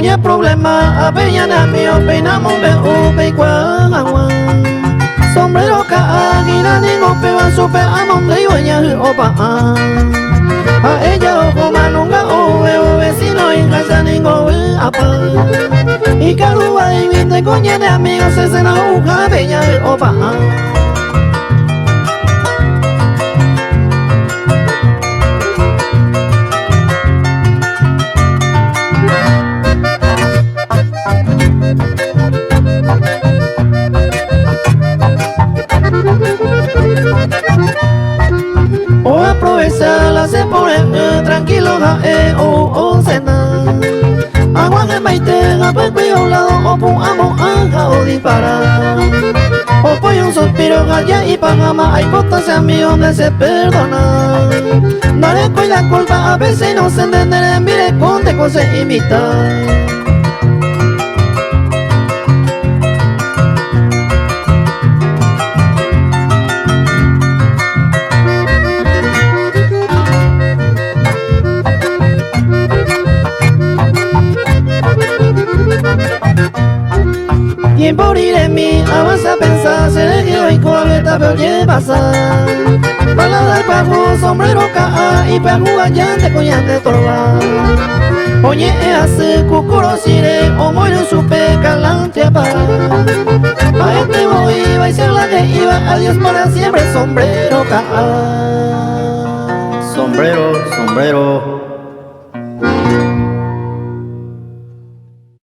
Oye problema, apellana mío, peinamos veo, peicua, agua. Sombrero ka, gira ningo, pewan supe, amon de iwaña, opa. A ella ojo manunga, o vecino, y casa ningo, apa. Y caruba, y vinte coñe de amigos, se la uja, bella, opa. O aprovecha la se pone tranquilo ga o cena. Agua que maite ga pues a un lado o pu amo anga o dispara. O pues un suspiro ga ya y pagama hay botas amigos de se perdona. No le cuida la culpa a veces no se entiende mire con te cose imita. Y por ir en mí avanza a pensar, se le dio y coleta pero oye pasar. Balada el bajo, sombrero ca'a y peju allante coñante torba. Oye hace cucuro sire o moyo supe calante para. A este voy iba y ser la que iba, adiós para siempre sombrero ca'a. Sombrero, sombrero.